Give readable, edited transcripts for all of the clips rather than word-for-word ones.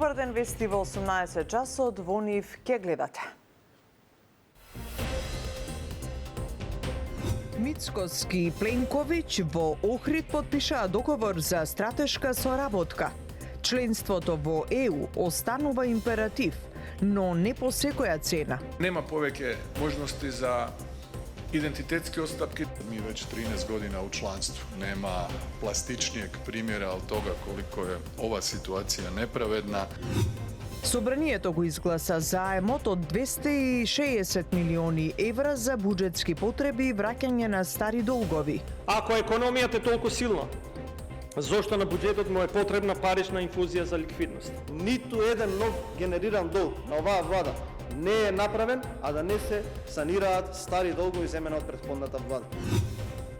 Добар ден, вести во 18 часот, во нив ќе гледате. Мицкоски и Пленковиќ во Охрид потпишаа договор за стратешка соработка. Членството во ЕУ останува императив, но не по секоја цена. Нема повеќе можности за идентитетски отстапки. Ми веќе 13 година у членству. Нема пластичнијeg примера од тога колико е ова ситуација неправедна. Собранието го изгласа заемот од 260 милиони евра за буџетски потреби и враќање на стари долгови. Ако економијата е толку силна, зошто на буџетот му е потребна парична инфузија за ликвидност? Ниту еден нов генериран долг на оваа влада не е направен, а да не се санираат стари долгови земени од претходната влада.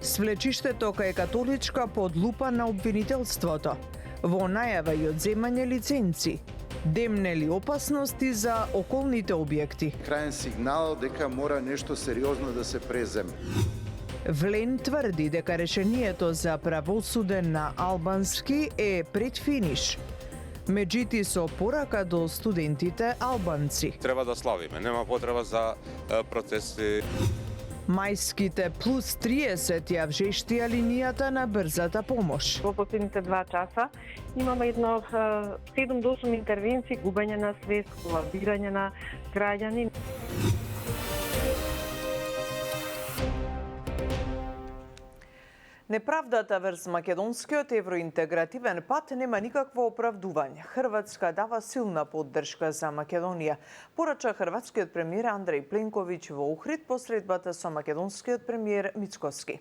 Свлечиштето кај католичка под лупа на обвинителството. Во најава и одземање лиценци. Демнели опасности за околните објекти. Крајен сигнал дека мора нешто сериозно да се преземе. Влен тврди дека решението за правосуден на албански е пред финиш. Меѓути со порака до студентите албанци. Треба да славиме, нема потреба за протести. Мајските плюс 30 ја вжештија линијата на брзата помош. Во последните 2 часа имаме едно 7 до 8 интервенции, губење на свест, колабирање на граѓани. Неправдата врз македонскиот евроинтегративен пат нема никакво оправдување. Хрватска дава силна поддршка за Македонија, порача хрватскиот премиер Андреј Пленковиќ во Охрид по средбата со македонскиот премиер Мицкоски.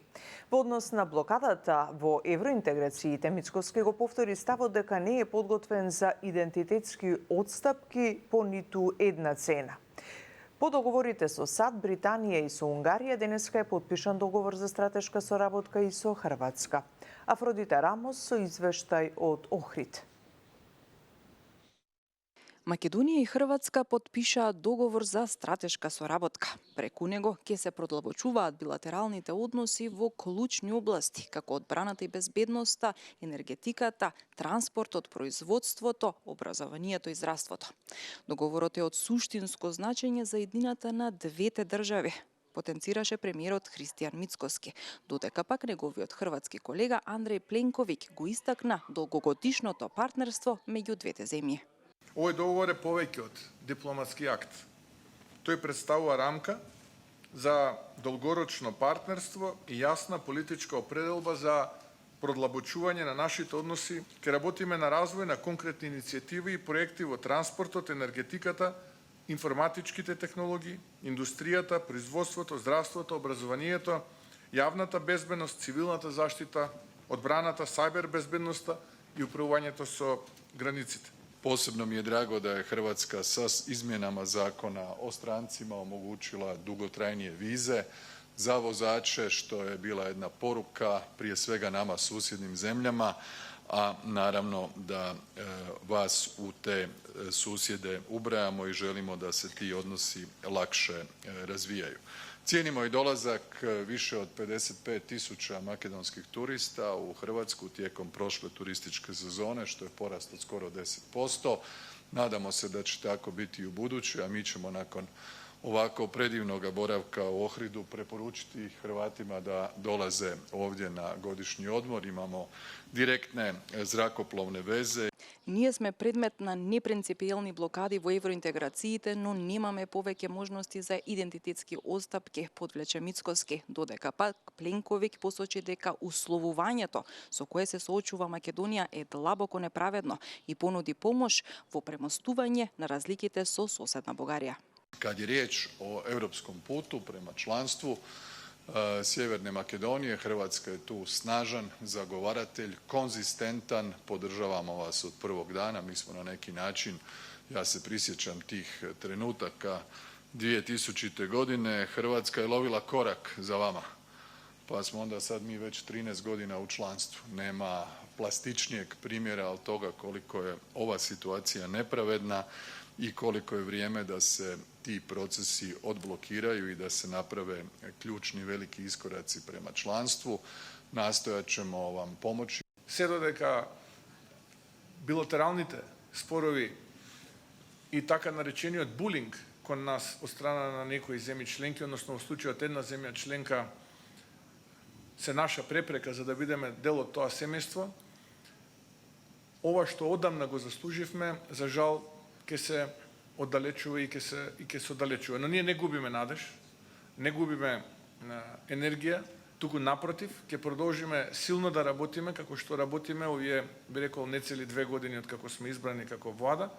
Во однос на блокадата во евроинтеграциите, Мицкоски го повтори ставот дека не е подготвен за идентитетски отстапки по ниту една цена. По договорите со САД, Британија и со Унгарија денеска е потпишан договор за стратешка соработка и со Хрватска. Афродита Рамос со извештај од Охрид. Македонија и Хрватска потпишаа договор за стратешка соработка. Преку него ќе се продлабочуваат билатералните односи во клучни области, како одбраната и безбедноста, енергетиката, транспортот, производството, образованието и здравството. Договорот е од суштинско значење за еднината на двете држави, потенцираше премиерот Христијан Мицкоски, додека пак неговиот хрватски колега Андреј Пленковиќ го истакна долгогодишното партнерство меѓу двете земји. Овој договор е повеќе од дипломатски акт. Тој представува рамка за долгорочно партнерство и јасна политичка определба за продлабочување на нашите односи. Ке работиме на развој на конкретни иницијативи и проекти во транспортот, енергетиката, информатичките технологии, индустријата, производството, здравството, образованието, јавната безбедност, цивилната заштита, одбраната, сајбер безбедноста и управувањето со границите. Posebno mi je drago da je Hrvatska sa izmjenama zakona o strancima omogućila dugotrajnije vize za vozače, što je bila jedna poruka prije svega nama susjednim zemljama, a naravno da vas u te susjede ubrajamo i želimo da se ti odnosi lakše razvijaju. Cijenimo i dolazak više od 55.000 makedonskih turista u Hrvatsku tijekom prošle turističke sezone, što je porast od skoro 10%. Nadamo se da će tako biti i u buduće, a mi ćemo nakon ovako predivnog boravka u Ohridu preporučiti Hrvatima da dolaze ovdje na godišnji odmor. Imamo direktne zrakoplovne veze. Ние сме предмет на непринципиелни блокади во евроинтеграциите, но немаме повеќе можности за идентитетски отстапки, подвлече Мицкоски, додека пак Пленковиќ посочи дека условувањето со кое се соочува Македонија е длабоко неправедно и понуди помош во премостување на разликите со соседна Бугарија. Kad je riječ o europskom putu prema članstvu Sjeverne Makedonije, Hrvatska je tu snažan zagovaratelj, konzistentan, podržavamo vas od prvog dana. Mi smo na neki način, ja se prisjećam tih trenutaka 2000. godine, Hrvatska je lovila korak za vama. Pa smo onda sad mi već 13 godina u članstvu. Nema plastičnijeg primjera od toga koliko je ova situacija nepravedna i koliko je vrijeme da se ti procesi odblokiraju i da se naprave ključni veliki iskoraci prema članstvu. Nastojat ćemo vam pomoći. Се додека билатералните спорови и така наречениот булинг кон нас од страна на некои земји членки, односно во случајот една земја членка се наша препрека за да бидеме дел од тоа семејство, ова што одамна го заслуживме, за жал, ќе се оддалечува и ќе се оддалечува. Но ние не губиме надеж, не губиме енергија, туку напротив, ќе продолжиме силно да работиме, како што работиме овие, би рекол, не цели 2 години од како сме избрани како влада,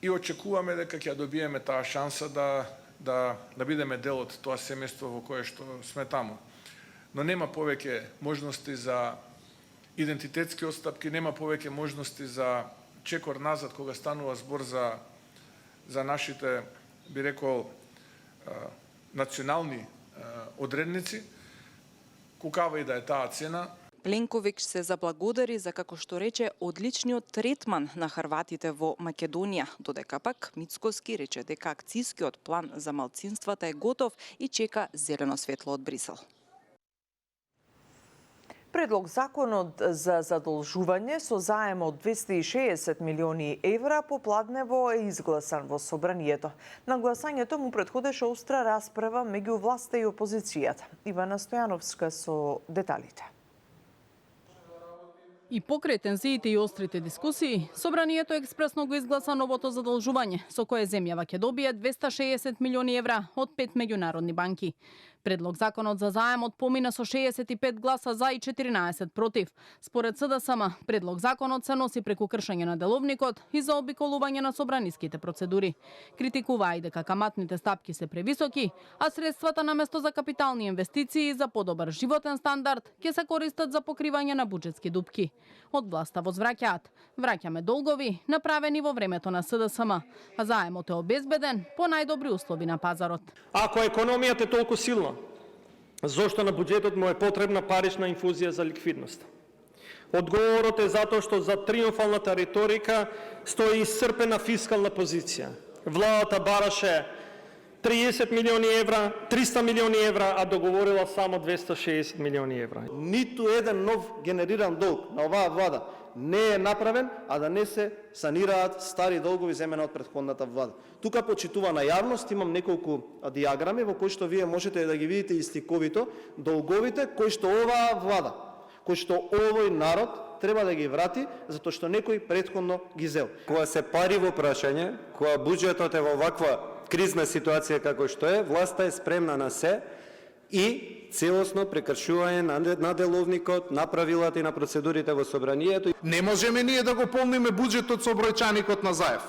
и очекуваме дека ќе добиеме таа шанса да бидеме дел од тоа семејство во кое што сме таму. Но нема повеќе можности за идентитетски отстапки, нема повеќе можности за чекор назад кога станува збор за нашите, би рекол, национални одредници, кукава и да е таа цена. Пленковиќ се заблагодари за, како што рече, одличниот третман на хрватите во Македонија, додека пак Мицкоски рече дека акцијскиот план за малцинствата е готов и чека зелено светло од Брисел. Предлог законот за задолжување со заем од 260 милиони евра попладнево е изгласан во собранието. На гласањето му претходеше остра расправа меѓу власта и опозицијата. Ивана Стојановска со деталите. И покрај тензиите и острите дискусии, собранието експресно го изгласа новото задолжување, со кое земјава ќе добие 260 милиони евра од 5 меѓународни банки. Предлог законот за заемот помина со 65 гласа за и 14 против. Според СДСМ, предлог законот се носи преку кршење на деловникот и за обиколување на собраниските процедури. Критикуваа и дека каматните стапки се превисоки, а средствата наместо за капитални инвестиции за подобар животен стандард ќе се користат за покривање на буџетски дупки. Од власта возвраќаат: враќаме долгови направени во времето на СДСМ, а заемот е обезбеден по најдобри услови на пазарот. Ако економијата е толку силна, зошто на буџетот му е потребна парична инфузија за ликвидност? Одговорот е затоа што за триумфалната риторика стои исцрпена фискална позиција. Владата бараше 30 милиони евра, 300 милиони евра, а договорила само 260 милиони евра. Ниту еден нов генериран долг на оваа влада не е направен, а да не се санираат стари долгови земени од претходната влада. Тука почитува на јавност, имам неколку диаграми во кои што вие можете да ги видите истиковито долговите кои што оваа влада, кои што овој народ треба да ги врати, затоа што некој претходно ги зел. Кога се пари во прашање, кога буџетот е во ваква кризна ситуација како што е, власта е спремна на се и целосно прекршување на деловникот, на правилата и на процедурите во собранието. Не можеме ние да го полниме буџетот со бројчаникот на Заев.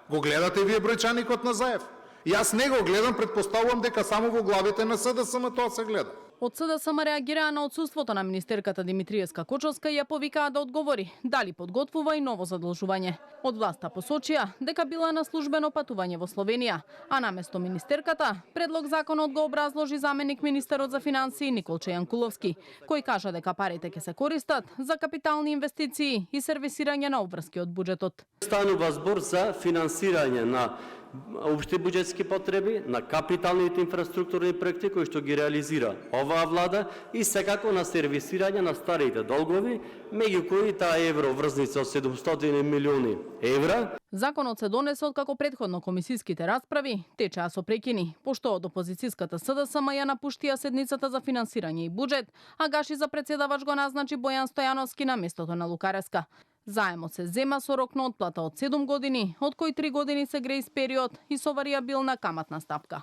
Го гледате вие бројчаникот на Заев? Јас не го гледам, претпоставувам дека само во главите на СДСМ тоа се гледа. Од СДСМ реагираа на отсуството на министерката Димитриевска Кочовска и ја повикаа да одговори дали подготвува и ново задолжување. Од власта посочија дека била на службено патување во Словенија, а наместо министерката предлог законот го образложи заменик министерот за финансии Николче Јанкуловски, кој кажа дека парите ќе се користат за капитални инвестиции и сервисирање на обврски од буџетот. Станува збор за финансирање на општи буџетски потреби, на капиталните инфраструктурни проекти кои што ги реализира оваа влада и секако на сервисирање на старите долгови, меѓу кои таа евроврзница од 700 милиони евра. Законот се донесе откако претходно комисиските расправи течаа со прекини, пошто од опозицијската СДСМ ја напуштија седницата за финансирање и буџет, а Гаши за председавач го назначи Бојан Стојановски на местото на Лукареска. Заемот се зема со рок на отплата од 7 години, од кои 3 години се грејс период и со варијабилна каматна стапка.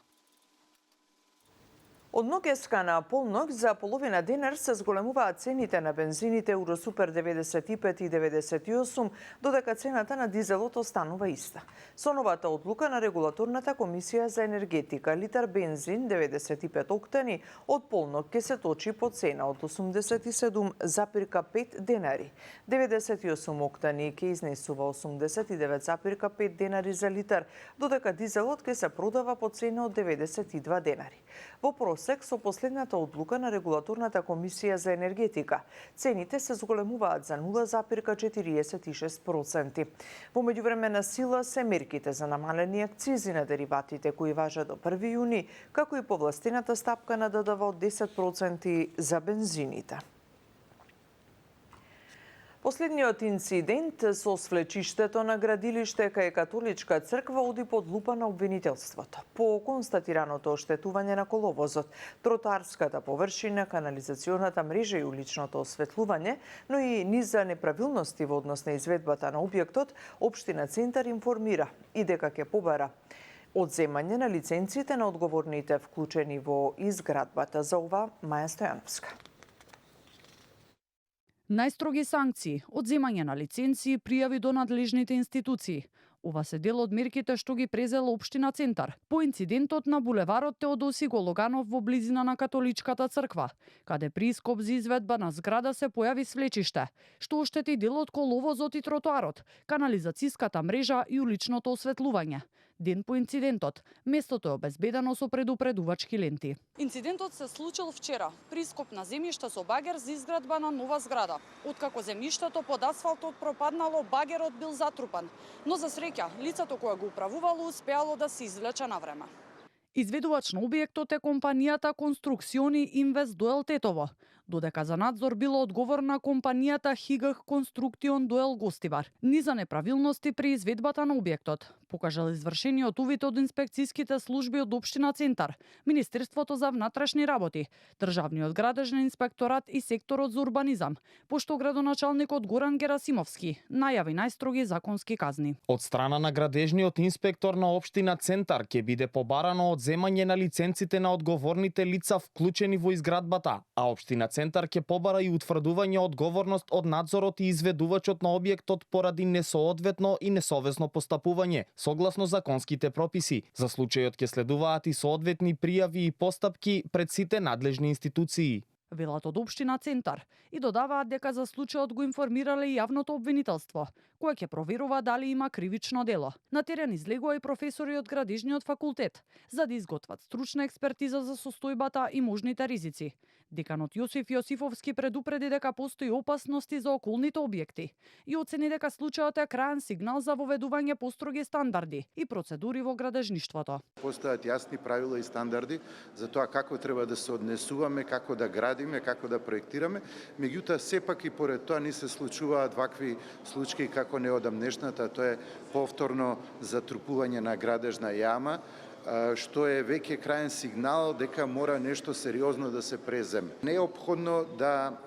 Од ноќеска на полноќ за половина денар се зголемуваат цените на бензините Евросупер 95 и 98, додека цената на дизелот останува иста. Со новата одлука на Регулаторната комисија за енергетика, литар бензин 95 октани од полноќ ќе се точи по цена од 87,5 денари. 98 октани ќе изнесува 89,5 денари за литар, додека дизелот ќе се продава по цена од 92 денари. Во просек со последната одлука на Регулаторната комисија за енергетика, цените се зголемуваат за 0,46%. Во меѓувреме сила се мерките за намалени акцизи на дериватите кои важат до 1 јуни, како и повластената стапка на ДДВ од 10% за бензините. Последниот инцидент со свлечиштето на градилиште кај католичка црква оди под лупа на обвинителството. По констатираното оштетување на коловозот, тротоарската површина, канализационата мрежа и уличното осветлување, но и низ за неправилности во однос на изведбата на објектот, Општина Центар информира и дека ќе побара одземање на лиценците на одговорните вклучени во изградбата. За ова Маја Стојановска. Најстроги санкции, одземање на лиценци, пријави до надлежните институции. Ова се дел од мерките што ги презела Општина Центар по инцидентот на булеварот Теодоси Гологанов во близина на католичката црква, каде при ископ за изведба на зграда се појави свлечиште, што оштети дел од коловозот и тротоарот, канализацијската мрежа и уличното осветлување. Ден по инцидентот, местото е обезбедено со предупредувачки ленти. Инцидентот се случил вчера, при ископ на земјиште со багер за изградба на нова зграда. Откако земјиштето под асфалтот пропаднало, багерот бил затрупан, но за среќа, лицето кое го управувало успеало да се извлече на време. Изведувач на објектот е компанијата Конструкциони Инвест Дуел Тетово, додека за надзор било одговорна компанијата Хигах Конструктион Дуел Гостивар. Ни за неправилности при изведбата на објектот, покажал извршениот увид од инспекцијските служби од Општина Центар, Министерството за внатрешни работи, Државниот градежен инспекторат и секторот за урбанизам, пошто градоначалникот Горан Герасимовски најави најстроги законски казни. Од страна на градежниот инспектор на Општина Центар ќе биде побарано одземање на лиценците на одговорните лица вклучени во изградбата, а Општина Центар ќе побара и утврдување одговорност од надзорот и изведувачот на објектот поради несоодветно и несовесно постапување, согласно законските прописи. За случајот ќе следуваат и соодветни пријави и постапки пред сите надлежни институции. Велат од Општина Центар и додаваат дека за случајот го информирале и јавното обвинителство, кое ќе проверува дали има кривично дело. На терен излегува и професори од градежниот факултет за да изготват стручна експертиза за состојбата и можните ризици. Деканот Јосиф Јосифовски предупреди дека постои опасности за околните објекти и оцени дека случајот е краен сигнал за воведување построги стандарди и процедури во градежништвото. Постојат јасни правила и стандарди за тоа како треба да се однесуваме, како да градиме, како да проектираме, меѓутоа сепак и поред тоа ни се случуваат вакви случаи како неодамнешната, тоа е повторно затрупување на градежна јама, што е веќе краен сигнал дека мора нешто сериозно да се преземе. Неопходно да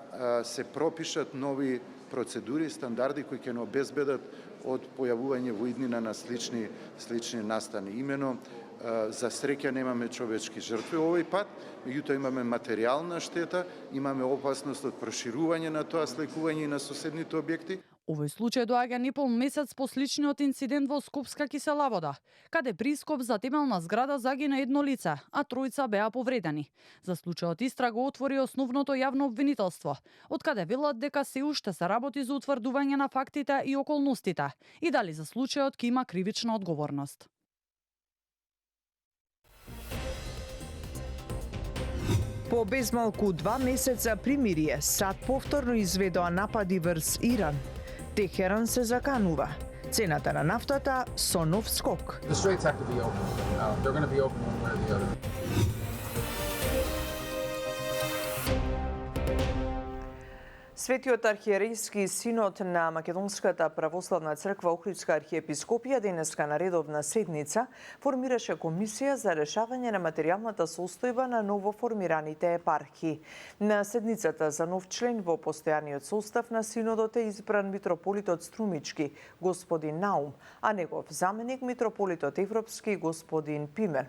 се пропишат нови процедури, стандарди кои ќе не обезбедат од појавување во иднина на слични настани. Имено, за среќа немаме човечки жртви овој пат, меѓутоа имаме материјална штета, имаме опасност од проширување на тоа слекување и на соседните објекти. Овој случај доаѓа неполн месец по сличниот инцидент во Скопска Киселавода, каде при ископ за темелна зграда загина едно лице, а тројца беа повредени. За случајот истрага отвори основното јавно обвинителство, од каде велат дека се уште се работи за утврдување на фактите и околностите и дали за случајот ќе има кривична одговорност. По безмалку 2 месеца примирие, САД повторно изведоа напади врз Иран. Техеран се заканува. Цената на нафтата со нов скок. Светиот архиерейски синод на Македонската православна црква Охридска архиепископија денеска на редовна седница формираше комисија за решавање на материјалната состојба на новоформираните епархии. На седницата за нов член во постојаниот состав на синодот е избран митрополитот Струмички, господин Наум, а негов заменик митрополитот Европски, господин Пимер.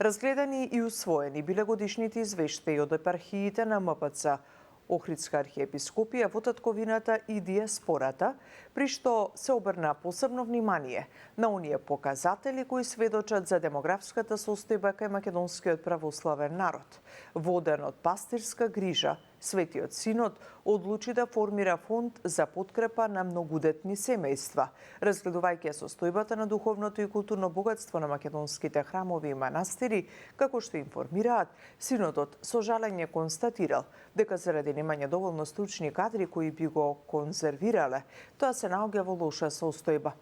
Разгледани и усвоени биле годишните извештаи од епархиите на МПЦ Охридска архиепископија во татковината и диаспората, при што се обрна посебно внимание на оние показатели кои сведочат за демографската состојба кај македонскиот православен народ. Воден од пастирска грижа, Светиот Синод одлучи да формира фонд за подкрепа на многудетни семејства, разгледувајќи состојбата на духовното и културно богатство на македонските храмови и манастири, како што информираат, Синодот со жалење констатирал дека заради немање доволно стручни кадри кои би го конзервирале, тоа се наоѓа во лоша состојба.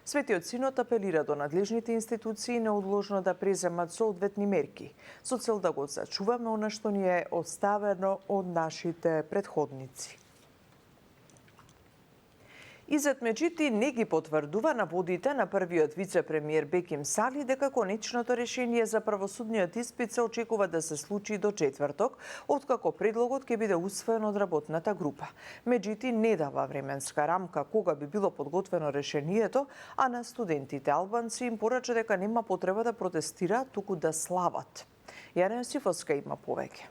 Светиот Синод апелира до надлежните институции неодложно да преземат соодветни мерки, со цел да го зачуваме она што ни е оставено од нашите претходници. Изет Меджити не ги потврдува наводите на првиот вице-премиер Беким Сали дека конечното решение за правосудниот испит се очекува да се случи до четврток, откако предлогот ќе биде усвоен од работната група. Меджити не дава временска рамка кога би било подготвено решението, а на студентите албанци им порача дека нема потреба да протестираат, туку да слават. Јана Јосифовска има повеќе.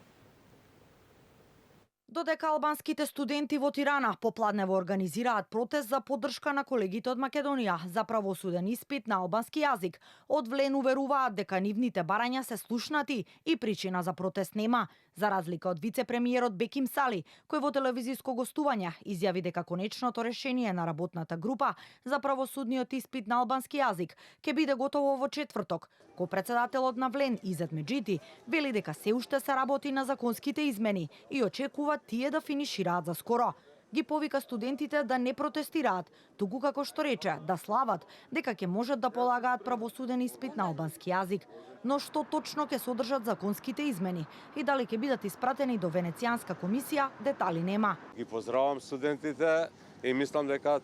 Додека албанските студенти во Тирана попладнево организираат протест за поддршка на колегите од Македонија за правосуден испит на албански јазик, од Влен уверуваат дека нивните барања се слушнати и причина за протест нема, за разлика од вице-премиерот Беким Сали, кој во телевизиско гостување изјави дека конечното решение на работната група за правосудниот испит на албански јазик ќе биде готово во четврток. Ко-председателот на Влен Изет Меджити вели дека се уште се работи на законските измени и очекува тие да финишираат за скоро. Ги повика студентите да не протестираат, туку како што рече, да слават дека ќе можат да полагаат правосуден испит на албански јазик. Но што точно ќе содржат законските измени и дали ќе бидат испратени до Венецијанска комисија, детали нема. Ги поздравам студентите и мислам дека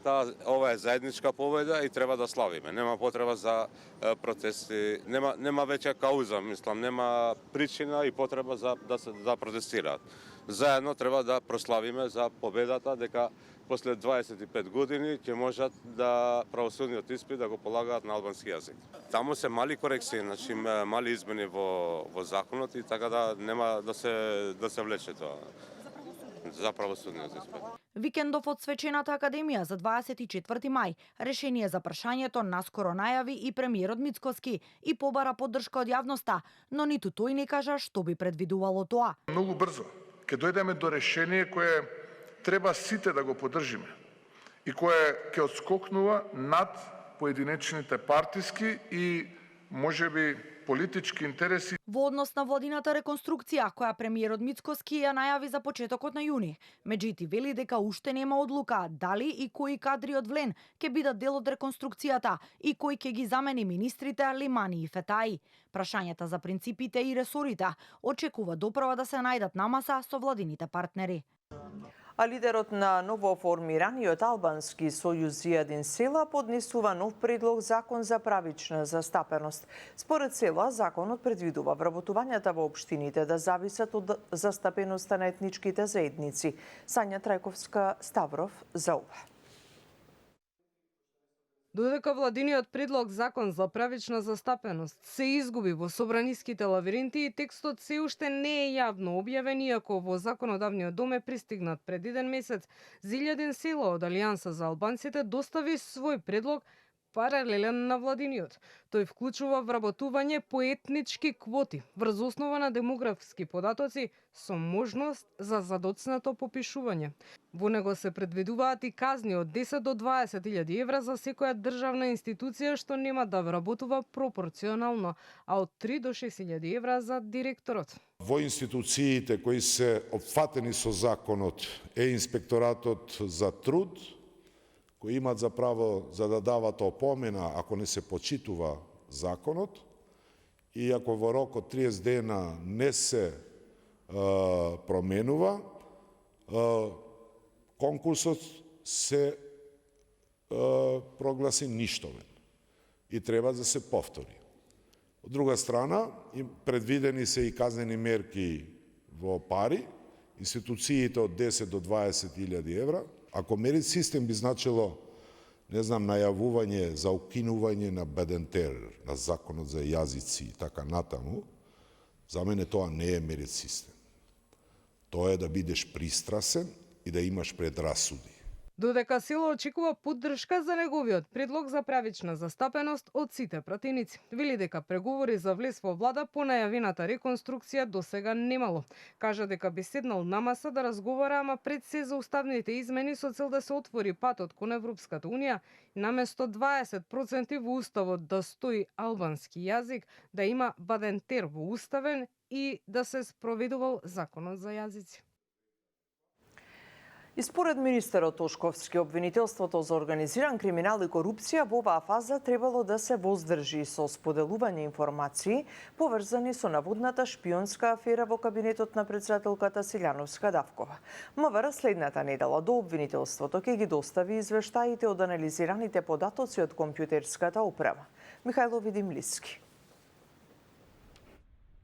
ова е заедничка победа и треба да славиме. Нема потреба за протести, нема веќе кауза, мислам, нема причина и потреба да протестираат. Заедно треба да прославиме за победата дека после 25 години ќе можат да правосудниот испит да го полагаат на албански јазик. Таму се мали корекции, значи мали измени во законот и така да нема да се влече тоа за правосудниот испит. Викендов од Свечената академија за 24 мај, решение за прашањето наскоро најави и премиерот Мицкоски и побара поддршка од јавноста, но ниту тој не кажа што би предвидувало тоа. Многу брзо ќе дојдеме до решение кое треба сите да го поддржиме и кое ќе отскокнува над поединечните партиски и можеби политички интереси. Во однос на владината реконструкција, која премиерот Мицкоски ја најави за почетокот на јуни, Меджити вели дека уште нема одлука дали и кои кадри од Влен ќе бидат дел од реконструкцијата и кој ќе ги замени министрите Лимани и Фетаи. Прашањата за принципите и ресорите очекува доправа да се најдат на маса со владините партнери. А лидерот на новоформираниот албански сојуз Зијадин Села поднесува нов предлог закон за правична застапеност. Според Села, законот предвидува вработувањата во општините да зависат од застапеноста на етничките заедници. Сања Трајковска Ставров за ова. Додека владиниот предлог закон за правична застапеност се изгуби во собраниските лавиринти и текстот се уште не е јавно објавен, иако во законодавниот дом е пристигнат пред еден месец, Зијадин Села од Алијанса за албанците достави свој предлог паралелен на владиниот. Тој вклучува вработување по етнички квоти врз основа на демографски податоци со можност за задоцнато попишување. Во него се предвидуваат и казни од 10 до 20.000 евра за секоја државна институција што нема да вработува пропорционално, а од 3 до 6.000 евра за директорот. Во институциите кои се опфатени со законот е Инспекторатот за труд, кои имат за право за да дават опомена ако не се почитува законот и ако во рок од 30 дена не се променува, конкурсот се прогласи ништовен и треба да се повтори. Од друга страна, предвидени се и казнени мерки во пари, институциите од 10 до 20.000 евра. Ако мерит систем би значило, не знам, најавување за укинување на БДНТР, на законот за јазици и така натаму, за мене тоа не е мерит систем. Тоа е да бидеш пристрасен и да имаш предрасуди. Додека Села очекува поддршка за неговиот предлог за правична застапеност од сите пратеници. Вели дека преговори за влез во влада по најавената реконструкција досега немало. Кажа дека би седнал на маса да разговара, ама пред се за уставните измени со цел да се отвори патот кон Европската унија, наместо 20% во уставот да стои албански јазик, да има БДНТР во уставен и да се спроведувал законот за јазици. И според министерот Тошковски, обвинителството за организиран криминал и корупција во оваа фаза требало да се воздржи со споделување информации поврзани со наводната шпионска афера во кабинетот на претседателката Силјановска Давкова. МВР следната недела до обвинителството ќе ги достави извештаите од анализираните податоци од компјутерската опрема. Михајло Видимлиски.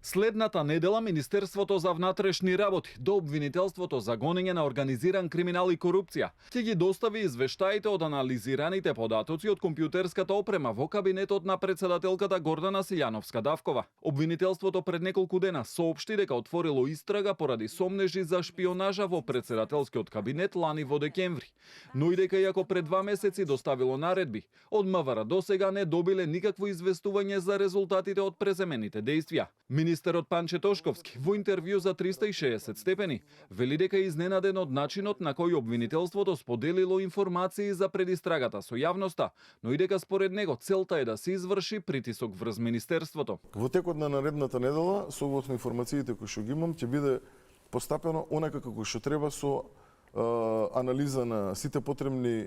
Следната недела Министерството за внатрешни работи до обвинителството за гонење на организиран криминал и корупција ќе ги достави извештаите од анализираните податоци од компјутерската опрема во кабинетот на претседателката Гордана Силјановска Давкова. Обвинителството пред неколку дена соопшти дека отворило истрага поради сомнежи за шпионажа во претседателскиот кабинет лани во декември, но и дека иако пред 2 месеци доставило наредби, од МВР досега не добиле никакво известување за резултатите од преземените дејствија. Министерот Панче Тошковски во интервју за 360 степени вели дека е изненаден од начинот на кој обвинителството споделило информации за предистрагата со јавноста, но и дека според него целта е да се изврши притисок врз министерството. Во текот на наредната недела, согласно информациите кои што ги имам, ќе биде постапено онака како што треба со анализа на сите потребни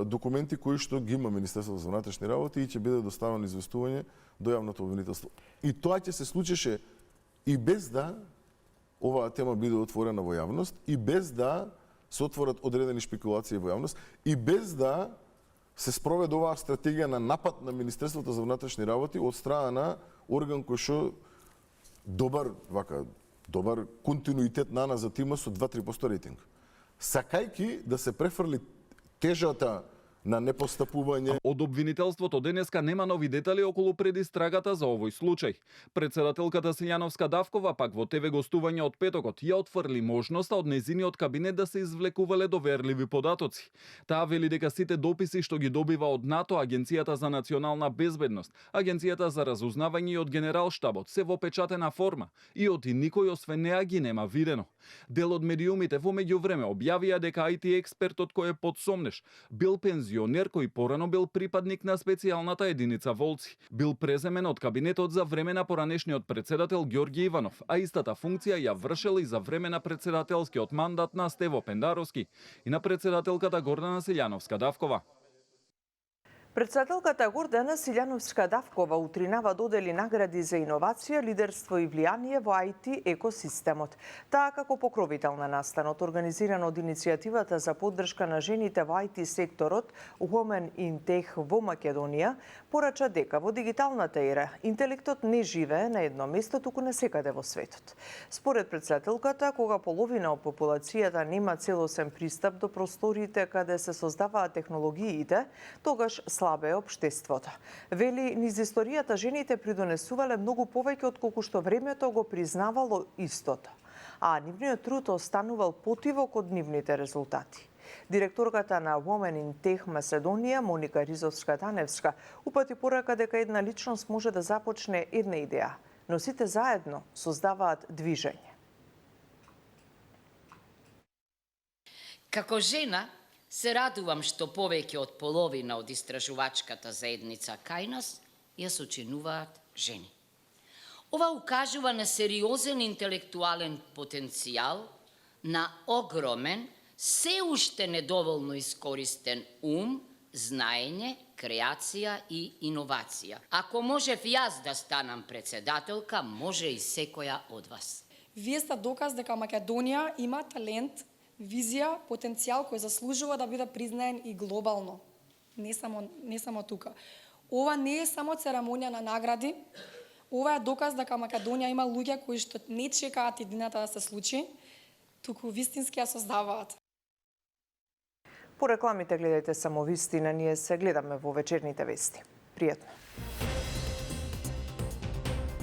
документи кои што ги има Министерството за внатрешни работи и ќе биде доставено известување до јавното обвинителство. И тоа ќе се случеше и без да оваа тема биде отворена во јавност, и без да се отворат одредени шпекулации во јавност, и без да се спроведе оваа стратегија на напад на Министерството за внатрешни работи од страна на орган кој што добар континуитет наназад има со 2-3% рейтинг. Сакајки да се префрли тежата на непостапување. Од обвинителството денеска нема нови детали околу предистрагата за овој случај. Претседателката Силјановска Давкова пак во ТВ гостување од петокот ја отфрли можноста од нејзиниот кабинет да се извлекувале доверливи податоци. Таа вели дека сите дописи што ги добива од НАТО, Агенцијата за национална безбедност, Агенцијата за разузнавање и од Генералштабот се во печатена форма и од никој освен неа ги нема видено. Дел од медиумите во меѓувреме објавија дека IT експертот кој е под сомнеж бил пензионер кој порано бил припадник на специјалната единица Волци. Бил преземен од кабинетот за време на поранешниот претседател Ѓорѓи Иванов, а истата функција ја вршел и за време на претседателскиот мандат на Стево Пендаровски и на претседателката Гордана Силјановска Давкова. Претседателката Гордана Силјановска Давкова утринава додели награди за иновација, лидерство и влијание во IT екосистемот. Таа како покровител на настанот, организиран од иницијативата за поддршка на жените во IT секторот Women in Tech во Македонија, порача дека во дигиталната ера интелектот не живее на едно место, туку насекаде во светот. Според претседателката, кога половина од популацијата нема целосен пристап до просториите каде се создаваат технологиите, тогаш слабе е општеството. Вели, низ историјата жените придонесувале многу повеќе од колку што времето го признавало истото, а нивниот труд останувал потивок од нивните резултати. Директорката на Women in Tech Macedonија, Моника Ризовска-Таневска, упати порака дека една личност може да започне една идеја, но сите заедно создаваат движење. Како жена, се радувам што повеќе од половина од истражувачката заедница кај нас ја сочинуваат жени. Ова укажува на сериозен интелектуален потенцијал, на огромен, се уште недоволно искористен ум, знаење, креација и иновација. Ако можев јас да станам претседателка, може и секоја од вас. Вие сте доказ дека Македонија има талент, визија, потенцијал кој заслужува да биде признаен и глобално. Не само тука. Ова не е само церемонија на награди. Ова е доказ дека Македонија има луѓе кои што не чекаат идената да се случи, туку вистински ја создаваат. По рекламите гледајте само вистина, ние се гледаме во вечерните вести. Пријатно.